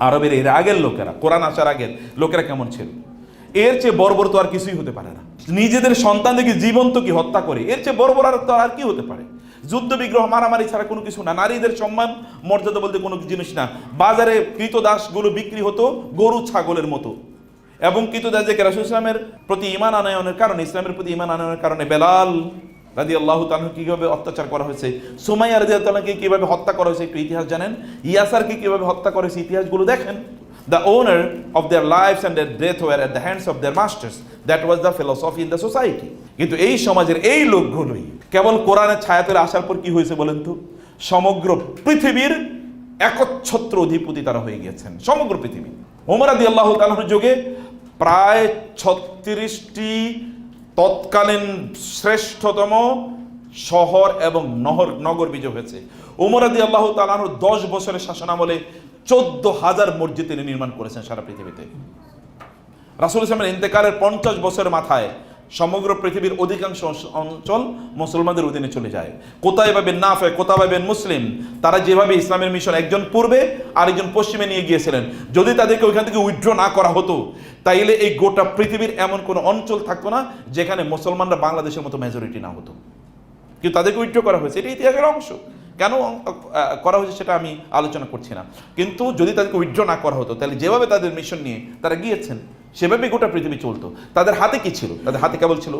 আরবের এর আগের লোকেরা, কোরআন আসার আগের লোকেরা কেমন ছিল, এর চেয়ে বর্বর তো আর কিছুই হতে পারে না। নিজেদের সন্তানদেরকে জীবন্ত কি হত্যা করে, এর চেয়ে বর্বর আর কি হতে পারে? যুদ্ধ বিগ্রহ মারামারি ছাড়া কোনো কিছু না। নারীদের সম্মান মর্যাদা বলতে কোনো জিনিস না। বাজারে কৃতদাসগুলো বিক্রি হতো গরু ছাগলের মতো, এবং কৃতদাসদেরকে রাসূল ইসলামের প্রতি ঈমান আনয়নের কারণে, ইসলামের প্রতি ঈমান আনয়নের কারণে বেলাল রাদিয়াল্লাহু তাআলা কিভাবে অত্যাচার করা হয়েছে, সুমাইয়া রাদিয়াল্লাহু তাআলাকে কিভাবে হত্যা করা হয়েছে একটু ইতিহাস জানেন, ইয়াসারকে কিভাবে হত্যা করা হয়েছে ইতিহাসগুলো দেখেন। The owner of their lives and their death were at the hands of their masters. That was the philosophy in the society. কিন্তু এই সমাজের এই লোকগুলোই কেবল কোরআনের ছায়াতলে আসার পর কি হয়েছে বলেন তো? সমগ্র পৃথিবীর একচ্ছত্র অধিপতি তারা হয়ে গিয়েছেন, সমগ্র পৃথিবী। ওমর রাদিয়াল্লাহু তাআলার যুগে প্রায় 36টি তৎকালীন শ্রেষ্ঠতম শহর এবং নগর বিজয় হয়েছে। ওমর রাদিয়াল্লাহু তাআলার 10 বছরের শাসনামলে 14,000 মসজিদ তিনি নির্মাণ করেছেন সারা পৃথিবীতে। রাসূল ইসলামের ইন্তেকালের 50 বছরের মাথায় সমগ্র পৃথিবীর অধিকাংশ অঞ্চল মুসলমানদের অধীনে চলে যায়। কুতাইবা বিন নাফে, কুতাইবা বিন মুসলিম, তারা যেভাবে ইসলামের মিশন একজন পূর্বে আরেকজন পশ্চিমে নিয়ে গিয়েছিলেন, যদি তাদেরকে ওইখান থেকে উইথড্র না করা হতো তাইলে এই গোটা পৃথিবীর এমন কোনো অঞ্চল থাকতো না যেখানে মুসলমানরা বাংলাদেশের মতো মেজরিটি না হতো। কিন্তু তাদেরকে উইথড্র করা হয়েছে, এটা ইতিহাসের অংশ। কেন করা হয়েছে সেটা আমি আলোচনা করছি না, কিন্তু যদি তাদেরকে উইথড্র না করা হতো তাহলে যেভাবে তাদের মিশন নিয়ে তারা গিয়েছেন সেভাবে গোটা পৃথিবী চলতো। তাদের হাতে কি ছিল? তাদের হাতে কেবল ছিল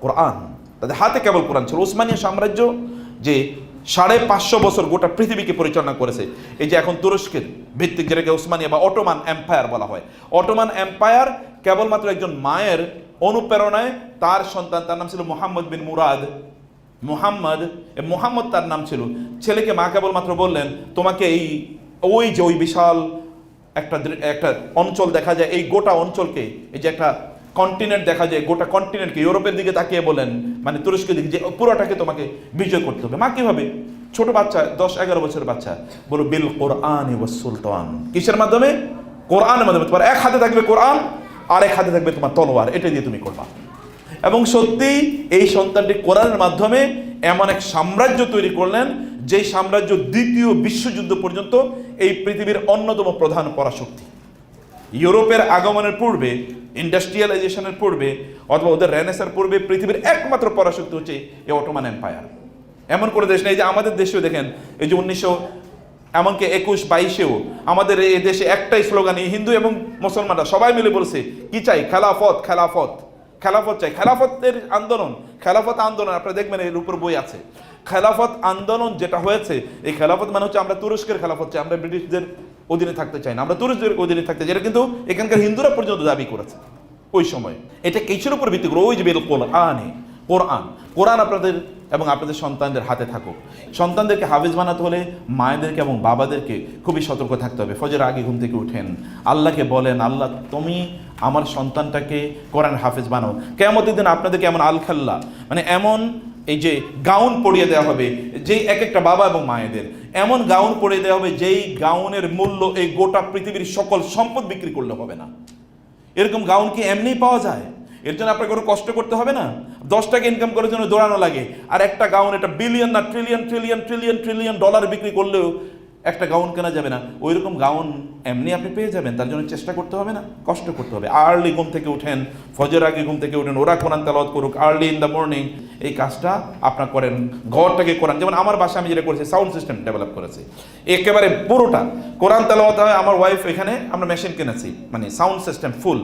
কোরআন, তাদের হাতে কেবল কোরআন ছিল। উসমানীয় সাম্রাজ্য যে 550 বছর গোটা পৃথিবীকে পরিচালনা করেছে, এই যে এখন তুরস্কের ভিত্তিক যেটাকে উসমানিয়া বা অটোমান এম্পায়ার বলা হয়, অটোমান এম্পায়ার কেবলমাত্র একজন মায়ের অনুপ্রেরণায় তার সন্তান, তার নাম ছিল মোহাম্মদ বিন মুরাদ, মোহাম্মদ তার নাম ছিল, ছেলেকে মা কেবলমাত্র বললেন তোমাকে ওই যে ওই বিশাল একটা অঞ্চল দেখা যায়, এই গোটা অঞ্চলকে, এই যে একটা কন্টিনেন্ট দেখা যায়, গোটা কন্টিনেন্টকে ইউরোপের দিকে তাকিয়ে বলেন, মানে তুরস্কের দিকে, যে পুরোটাকে তোমাকে বিজয় করতে হবে। মা কিভাবে? ছোট বাচ্চা, 10-11 বছরের বাচ্চা, বলো বিল কোরআন ওয়াস সুলতান। কিসের মাধ্যমে? কোরআনের মাধ্যমে। তোমার এক হাতে থাকবে কোরআন, আর এক হাতে থাকবে তোমার তলোয়ার, এটা দিয়ে তুমি করবা। এবং সত্যি এই সন্তানটি কোরআনের মাধ্যমে এমন এক সাম্রাজ্য তৈরি করলেন, যেই সাম্রাজ্য দ্বিতীয় বিশ্বযুদ্ধ পর্যন্ত এই পৃথিবীর অন্যতম প্রধান পরাশক্তি। ইউরোপের আগমনের পূর্বে, ইন্ডাস্ট্রিয়ালাইজেশনের পূর্বে অথবা ওদের রেনেসার পূর্বে পৃথিবীর একমাত্র পরাশক্তি হচ্ছে এই অটোমান এম্পায়ার। এমন করে দেশ নেই যে আমাদের দেশেও দেখেন, এই যে 1900 এমনকি 21-22-এও আমাদের এই দেশে একটাই স্লোগান, হিন্দু এবং মুসলমানরা সবাই মিলে বলছে কি চাই? খেলাফত, খেলাফত, খেলাফত চাই। খেলাফতের আন্দোলন, খেলাফত আন্দোলন আপনারা দেখবেন এর উপর বই আছে। খেলাফত আন্দোলন যেটা হয়েছে, এই খেলাফত মানে হচ্ছে আমরা তুরস্কের খেলাফত চাই, আমরা ব্রিটিশদের অধীনে থাকতে চাই না, আমরা তুরস্কদের অধীনে থাকতে চাই, এটা কিন্তু এখানকার হিন্দুরা পর্যন্ত দাবি করেছে ওই সময়। এটা কিসের উপর ভিত্তি করে? ওই যে বেল কোরআন আপনাদের এবং আপনাদের সন্তানদের হাতে থাকুক। সন্তানদেরকে হাফেজ বানাতে হলে মায়েদেরকে এবং বাবাদেরকে খুবই সতর্ক থাকতে হবে। ফজর আগে ঘুম থেকে উঠেন, আল্লাহকে বলেন, আল্লাহ তুমি আমার সন্তানটাকে কোরআন হাফেজ বানাও। কিয়ামতের দিন আপনাদেরকে এমন আলখাল্লা, মানে এমন এই যে গাউন পরিয়ে দেওয়া হবে, যেই এক একটা বাবা এবং মায়েদের এমন গাউন পরিয়ে দেওয়া হবে, যেই গাউনের মূল্য এই গোটা পৃথিবীর সকল সম্পদ বিক্রি করলে হবে না। এরকম গাউন কি এমনিই পাওয়া যায়? এর জন্য আপনাকে কোনো কষ্ট করতে হবে না। 10 টাকা ইনকাম করার জন্য দৌড়ানো লাগে, আর একটা গাউন, এটা বিলিয়ন না ট্রিলিয়ন ডলার বিক্রি করলেও একটা গাউন কেনা যাবে না। ওই রকম গাউন এমনি আপনি পেয়ে যাবেন, তার জন্য চেষ্টা করতে হবে না, কষ্ট করতে হবে। আর্লি ঘুম থেকে উঠেন, ফজর আগে ঘুম থেকে উঠেন, ওরা কোরআন তেলাওয়াত করুক আর্লি ইন দ্য মর্নিং, এই কাজটা আপনার করেন। ঘরটাকে কোরআন, যেমন আমার বাসায় আমি যেটা করেছি, সাউন্ড সিস্টেম ডেভেলপ করেছি, একেবারে পুরোটা কোরআন তেলাওয়াত হয়। আমার ওয়াইফ, এখানে আমরা মেশিন কিনেছি, মানে সাউন্ড সিস্টেম ফুল,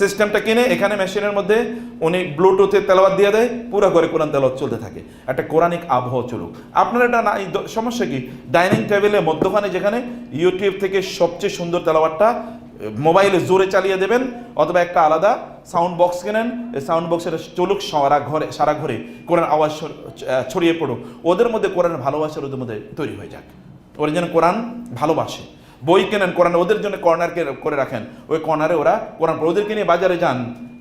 সিস্টেমটা কিনে এখানে মেশিনের মধ্যে উনি ব্লুটুথে তেলাওয়াত দিয়ে দেয়, পুরো ঘরে কোরআন তেলাওয়াত চলতে থাকে, একটা কোরআনিক আবহাওয়া চলুক। আপনার এটা না, সমস্যা কি? ডাইনিং টেবিলে মধ্যখানে যেখানে ইউটিউব থেকে সবচেয়ে সুন্দর তেলাওয়াতটা মোবাইলে জোরে চালিয়ে দেবেন, অথবা একটা আলাদা সাউন্ড বক্স কেনেন, এই সাউন্ড বক্সের চলুক সারা ঘরে কোরআন আওয়াজ ছড়িয়ে পড়ুক, ওদের মধ্যে কোরআনের ভালোবাসার ওদের মধ্যে তৈরি হয়ে যাক, ওরা যেন কোরআন ভালোবাসে। বই কেনেন কোরআন, ওদের জন্য কর্নারকে করে রাখেন, ওই কর্নারে ওরা কোরআন, ওদেরকে নিয়ে বাজারে যান,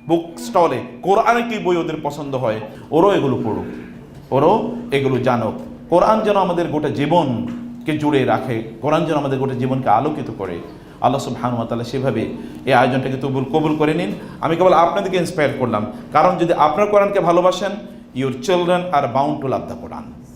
বুক স্টলে কোরআনে কি বই ওদের পছন্দ হয়, ওরও এগুলো পড়ুক, ওরও এগুলো জানুক। কোরআন যেন আমাদের গোটা জীবনকে জুড়ে রাখে, কোরআন যেন আমাদের গোটা জীবনকে আলোকিত করে। আল্লাহ সুবহানাহু ওয়া তাআলা সেভাবে এই আয়োজনটাকে কবুল করে নিন। আমি কেবল আপনাদেরকে ইন্সপায়ার করলাম, কারণ যদি আপনার কোরআনকে ভালোবাসেন, your children are bound to love the Quran.